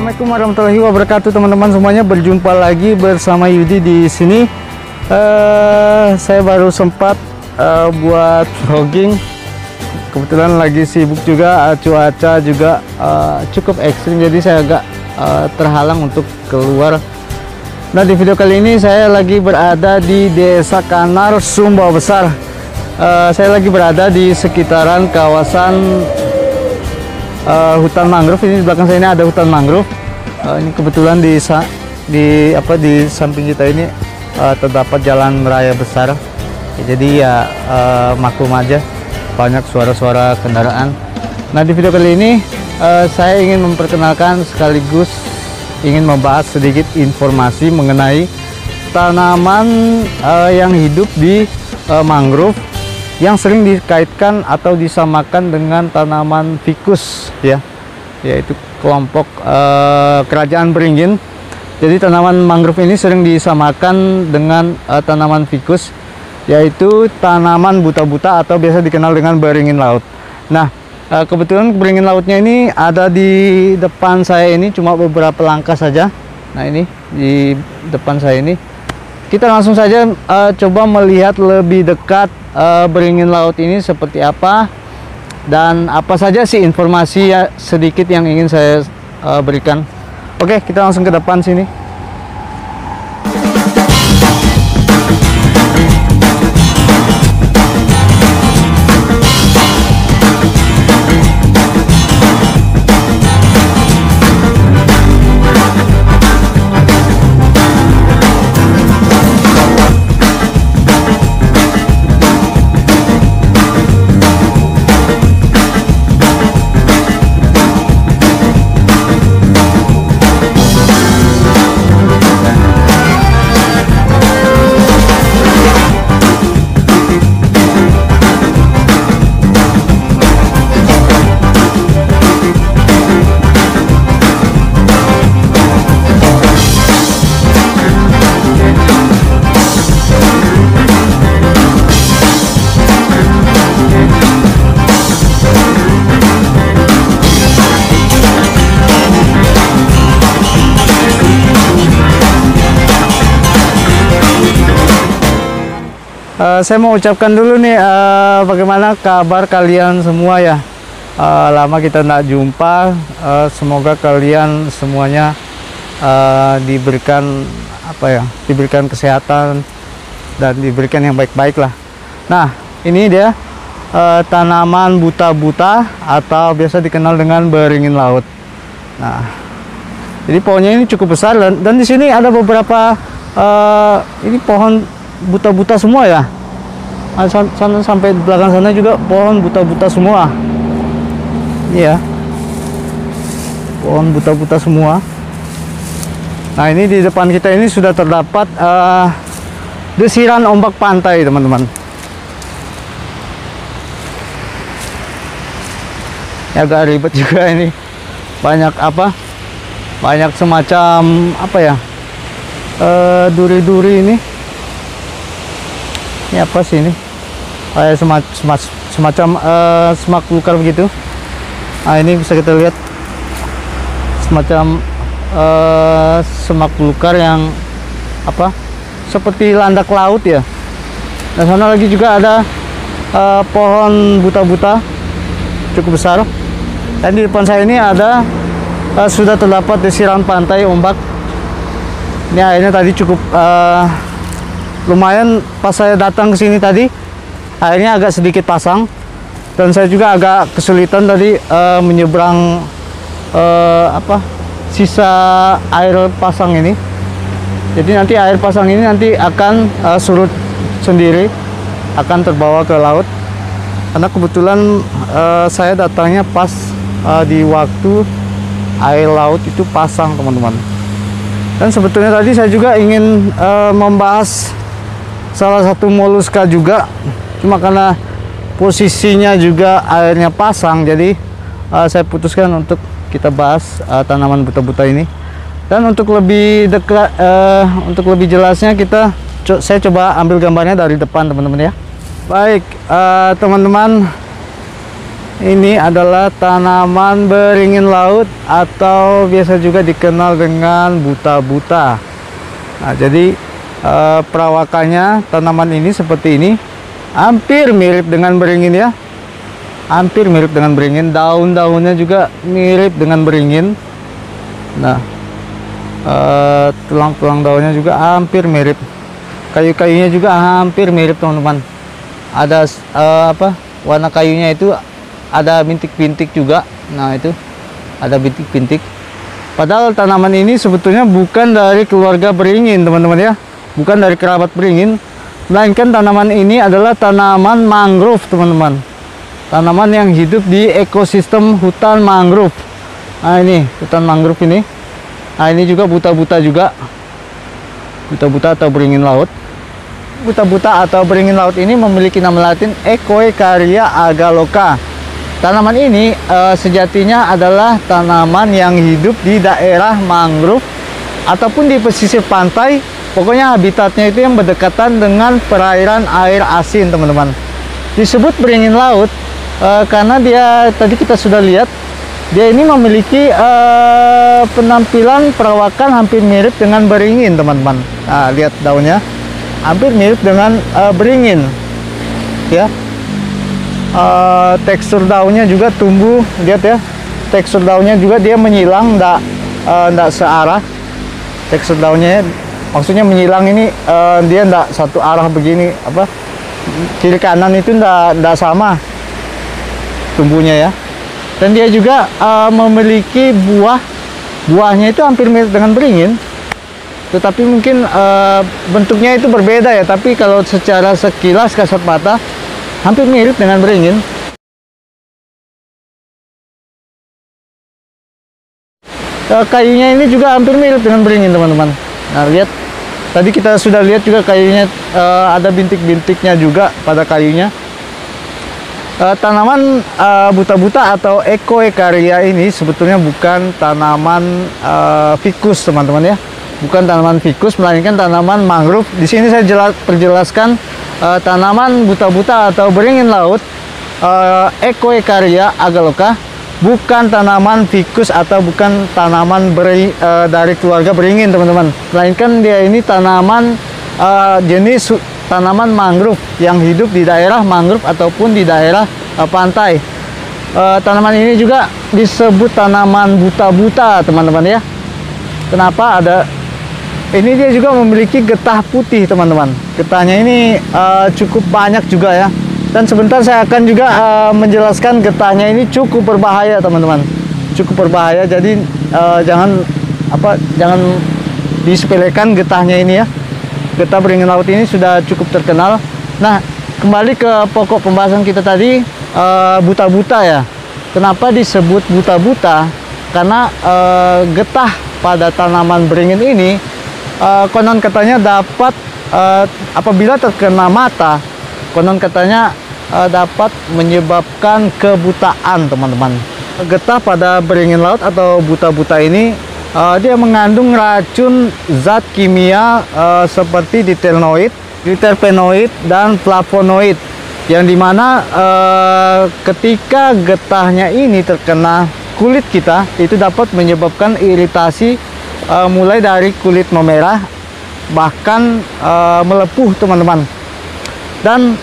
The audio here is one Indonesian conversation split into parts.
Assalamualaikum warahmatullahi wabarakatuh, teman-teman semuanya. Berjumpa lagi bersama Yudi di sini. Saya baru sempat buat vlogging. Kebetulan lagi sibuk juga, cuaca juga cukup ekstrim, jadi saya agak terhalang untuk keluar. Nah, di video kali ini saya lagi berada di Desa Kanar, Sumbawa Besar. Saya lagi berada di sekitaran kawasan hutan mangrove. Ini di belakang saya ini ada hutan mangrove. Ini kebetulan di samping kita ini terdapat jalan raya besar. Jadi ya maklum aja banyak suara-suara kendaraan. Nah, di video kali ini saya ingin memperkenalkan sekaligus ingin membahas sedikit informasi mengenai tanaman yang hidup di mangrove yang sering dikaitkan atau disamakan dengan tanaman ficus, ya, yaitu kelompok kerajaan beringin. Jadi tanaman mangrove ini sering disamakan dengan tanaman ficus, yaitu tanaman buta-buta atau biasa dikenal dengan beringin laut. Nah, kebetulan beringin lautnya ini ada di depan saya ini, cuma beberapa langkah saja. Nah, ini di depan saya ini. Kita langsung saja coba melihat lebih dekat beringin laut ini seperti apa dan apa saja sih informasi sedikit yang ingin saya berikan. Oke, kita langsung ke depan sini. Saya mau ucapkan dulu nih, bagaimana kabar kalian semua ya. Lama kita tidak jumpa. Semoga kalian semuanya diberikan diberikan kesehatan dan diberikan yang baik-baik lah. Nah, ini dia tanaman buta-buta atau biasa dikenal dengan beringin laut. Nah, jadi pohonnya ini cukup besar dan di sini ada beberapa ini pohon buta-buta semua ya. Sana sampai belakang sana juga pohon buta-buta semua. Iya, pohon buta-buta semua. Nah, ini di depan kita ini sudah terdapat desiran ombak pantai, teman-teman. Ya, agak ribet juga ini. Banyak semacam duri-duri ini. Ini apa sih ini? Kayak semacam semak belukar begitu. Nah, ini bisa kita lihat semacam semak belukar yang seperti landak laut ya. Nah, sana lagi juga ada pohon buta-buta cukup besar. Dan di depan saya ini ada sudah terdapat desiran pantai ombak. Ini airnya tadi cukup lumayan. Pas saya datang ke sini tadi airnya agak sedikit pasang dan saya juga agak kesulitan tadi menyeberang sisa air pasang ini. Jadi nanti air pasang ini nanti akan surut sendiri, akan terbawa ke laut. Karena kebetulan saya datangnya pas di waktu air laut itu pasang, teman-teman. Dan sebetulnya tadi saya juga ingin membahas salah satu moluska juga, cuma karena posisinya juga airnya pasang, jadi saya putuskan untuk kita bahas tanaman buta-buta ini. Dan untuk lebih dekat, untuk lebih jelasnya saya coba ambil gambarnya dari depan, teman-teman ya. Baik, teman-teman, Ini adalah tanaman beringin laut atau biasa juga dikenal dengan buta-buta. Nah, jadi perawakannya tanaman ini seperti ini, hampir mirip dengan beringin ya, hampir mirip dengan beringin. Daun-daunnya juga mirip dengan beringin. Nah, tulang-tulang daunnya juga hampir mirip, kayu-kayunya juga hampir mirip teman-teman. Ada warna kayunya itu ada bintik-bintik juga. Nah, itu ada bintik-bintik. Padahal tanaman ini sebetulnya bukan dari keluarga beringin teman-teman ya, bukan dari kerabat beringin, melainkan tanaman ini adalah tanaman mangrove teman-teman, tanaman yang hidup di ekosistem hutan mangrove. Nah, ini hutan mangrove ini. Nah, ini juga buta-buta juga, buta-buta atau beringin laut. Buta-buta atau beringin laut ini memiliki nama latin Echoicaria agaloka. Tanaman ini sejatinya adalah tanaman yang hidup di daerah mangrove ataupun di pesisir pantai. Pokoknya habitatnya itu yang berdekatan dengan perairan air asin teman-teman. Disebut beringin laut karena dia tadi kita sudah lihat, dia ini memiliki penampilan perawakan hampir mirip dengan beringin teman-teman. Nah, lihat daunnya hampir mirip dengan beringin ya. Tekstur daunnya juga tumbuh, lihat ya, tekstur daunnya juga dia menyilang, ndak searah. Tekstur daunnya maksudnya menyilang ini dia ndak satu arah begini, kiri kanan itu ndak sama tumbuhnya ya. Dan dia juga memiliki buahnya itu hampir mirip dengan beringin, tetapi mungkin bentuknya itu berbeda ya. Tapi kalau secara sekilas kasat mata hampir mirip dengan beringin. Kayunya ini juga hampir mirip dengan beringin teman-teman. Nah, lihat, tadi kita sudah lihat juga kayunya ada bintik-bintiknya juga pada kayunya. Tanaman buta-buta atau Echoicaria ini sebetulnya bukan tanaman ficus teman-teman ya, bukan tanaman ficus, melainkan tanaman mangrove. Di sini saya perjelaskan tanaman buta-buta atau beringin laut Echoicaria agaloka bukan tanaman ficus atau bukan tanaman dari keluarga beringin teman-teman, melainkan dia ini tanaman jenis tanaman mangrove yang hidup di daerah mangrove ataupun di daerah pantai. Tanaman ini juga disebut tanaman buta-buta teman-teman ya. Kenapa? Ini dia juga memiliki getah putih teman-teman. Getahnya ini cukup banyak juga ya. Dan sebentar saya akan juga menjelaskan getahnya ini cukup berbahaya teman-teman. Cukup berbahaya. Jadi jangan disepelekan getahnya ini ya. Getah beringin laut ini sudah cukup terkenal. Nah, kembali ke pokok pembahasan kita tadi, buta-buta ya. Kenapa disebut buta-buta? Karena getah pada tanaman beringin ini konon katanya dapat apabila terkena mata, konon katanya dapat menyebabkan kebutaan teman-teman. Getah pada beringin laut atau buta-buta ini dia mengandung racun zat kimia seperti diterpenoid dan flavonoid, yang dimana ketika getahnya ini terkena kulit kita itu dapat menyebabkan iritasi mulai dari kulit memerah bahkan melepuh teman-teman. Dan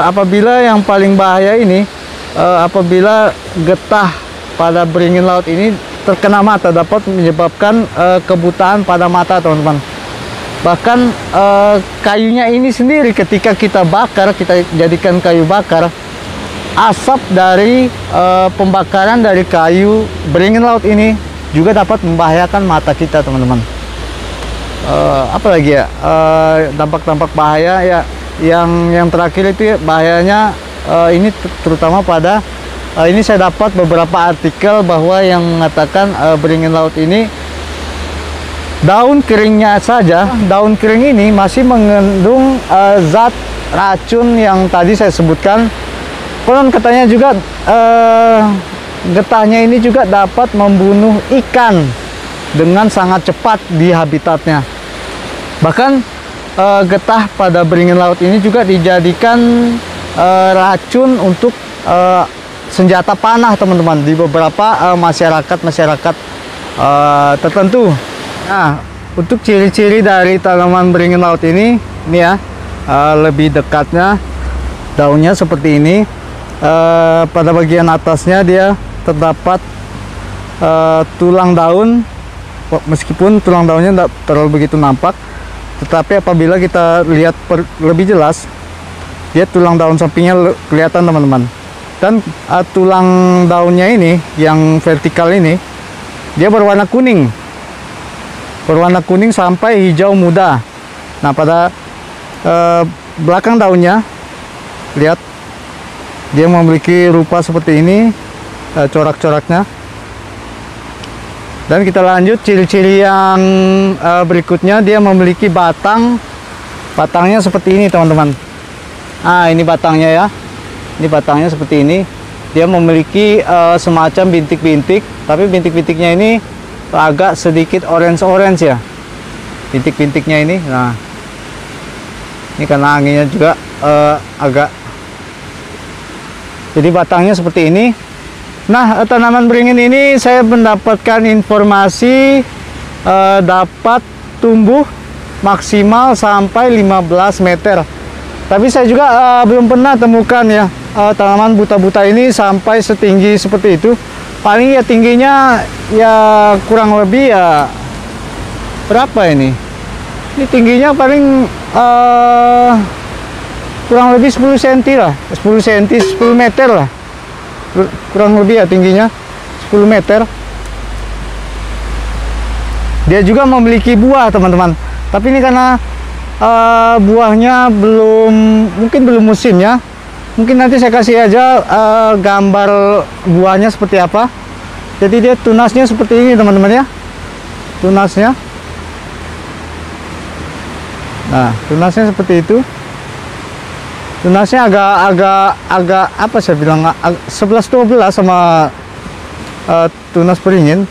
apabila yang paling bahaya ini apabila getah pada beringin laut ini terkena mata, dapat menyebabkan kebutaan pada mata teman-teman. Bahkan kayunya ini sendiri ketika kita bakar, kita jadikan kayu bakar, asap dari pembakaran dari kayu beringin laut ini juga dapat membahayakan mata kita teman-teman. Apalagi ya dampak-dampak bahaya ya, yang terakhir itu ya, bahayanya ini terutama pada ini saya dapat beberapa artikel bahwa yang mengatakan beringin laut ini daun keringnya saja, daun kering ini masih mengandung zat racun yang tadi saya sebutkan. Konon katanya juga getahnya ini juga dapat membunuh ikan dengan sangat cepat di habitatnya. Bahkan getah pada beringin laut ini juga dijadikan racun untuk senjata panah teman-teman di beberapa masyarakat tertentu. Nah, untuk ciri-ciri dari tanaman beringin laut ini ya, lebih dekatnya daunnya seperti ini. Pada bagian atasnya dia terdapat tulang daun, meskipun tulang daunnya tidak terlalu begitu nampak, tetapi apabila kita lihat lebih jelas, dia tulang daun sampingnya kelihatan teman-teman. Dan tulang daunnya ini yang vertikal ini dia berwarna kuning sampai hijau muda. Nah, pada belakang daunnya lihat dia memiliki rupa seperti ini, corak-coraknya. Dan kita lanjut ciri-ciri yang berikutnya, dia memiliki batangnya seperti ini teman-teman. Nah, ini batangnya ya. Ini batangnya seperti ini. Dia memiliki semacam bintik-bintik, tapi bintik-bintiknya ini agak sedikit orange ya. Bintik-bintiknya ini. Nah, ini karena anginnya juga agak. Jadi batangnya seperti ini. Nah, tanaman beringin ini saya mendapatkan informasi dapat tumbuh maksimal sampai 15 meter. Tapi saya juga belum pernah temukan ya tanaman buta-buta ini sampai setinggi seperti itu. Paling ya tingginya ya kurang lebih ya berapa ini? Ini tingginya paling kurang lebih 10 cm lah, 10 cm, 10 meter lah. Kurang lebih ya tingginya 10 meter. Dia juga memiliki buah teman-teman. Tapi ini karena buahnya mungkin belum musim ya. Mungkin nanti saya kasih aja gambar buahnya seperti apa. Jadi dia tunasnya seperti ini teman-teman ya. Tunasnya. Nah, tunasnya seperti itu. Tunasnya agak apa saya bilang 11-12 sama tunas beringin.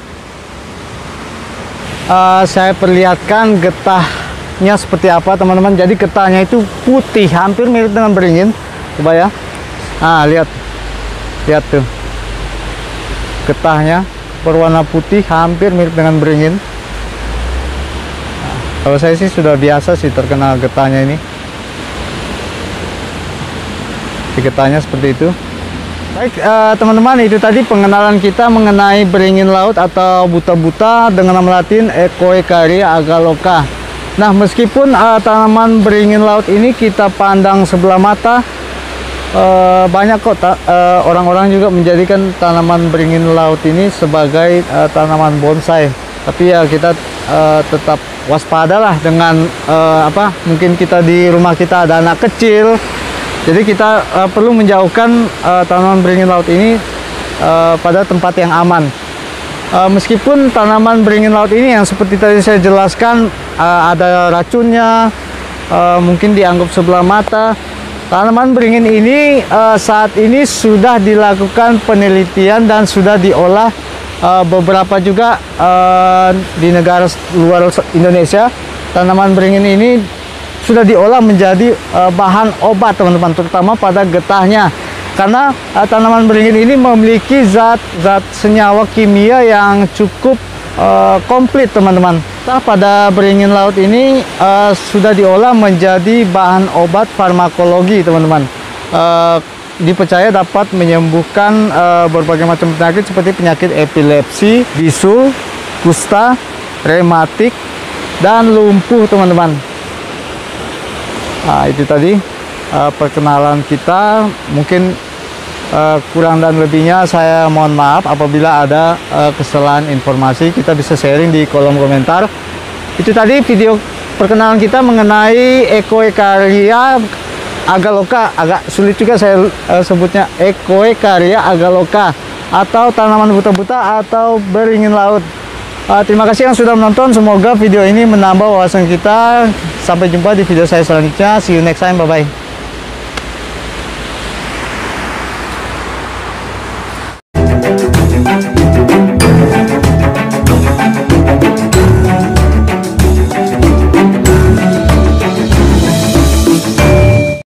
Saya perlihatkan getahnya seperti apa teman-teman. Jadi getahnya itu putih, hampir mirip dengan beringin. Coba ya. Nah, lihat tuh getahnya berwarna putih, hampir mirip dengan beringin. Nah, kalau saya sih sudah biasa sih terkena getahnya ini. Getahnya seperti itu. Baik teman-teman, itu tadi pengenalan kita mengenai beringin laut atau buta-buta dengan nama latin Echoicaria agaloka. Nah, meskipun tanaman beringin laut ini kita pandang sebelah mata, banyak kok orang-orang juga menjadikan tanaman beringin laut ini sebagai tanaman bonsai. Tapi ya kita tetap waspadalah dengan mungkin kita di rumah kita ada anak kecil. Jadi kita perlu menjauhkan tanaman beringin laut ini pada tempat yang aman. Meskipun tanaman beringin laut ini yang seperti tadi saya jelaskan ada racunnya, mungkin dianggap sebelah mata. Tanaman beringin ini saat ini sudah dilakukan penelitian dan sudah diolah beberapa juga di negara luar Indonesia. Tanaman beringin ini sudah diolah menjadi bahan obat teman-teman, terutama pada getahnya. Karena tanaman beringin ini memiliki zat senyawa kimia yang cukup komplit teman-teman. Nah, pada beringin laut ini sudah diolah menjadi bahan obat farmakologi teman-teman. Dipercaya dapat menyembuhkan berbagai macam penyakit seperti penyakit epilepsi, bisul, kusta, rematik, dan lumpuh teman-teman. Nah, itu tadi perkenalan kita. Mungkin kurang dan lebihnya saya mohon maaf apabila ada kesalahan informasi. Kita bisa sharing di kolom komentar. Itu tadi video perkenalan kita mengenai Echoicaria agaloka. Agak sulit juga saya sebutnya, Echoicaria agaloka, atau tanaman buta-buta atau beringin laut. Terima kasih yang sudah menonton. Semoga video ini menambah wawasan kita. Sampai jumpa di video saya selanjutnya. See you next time. Bye bye.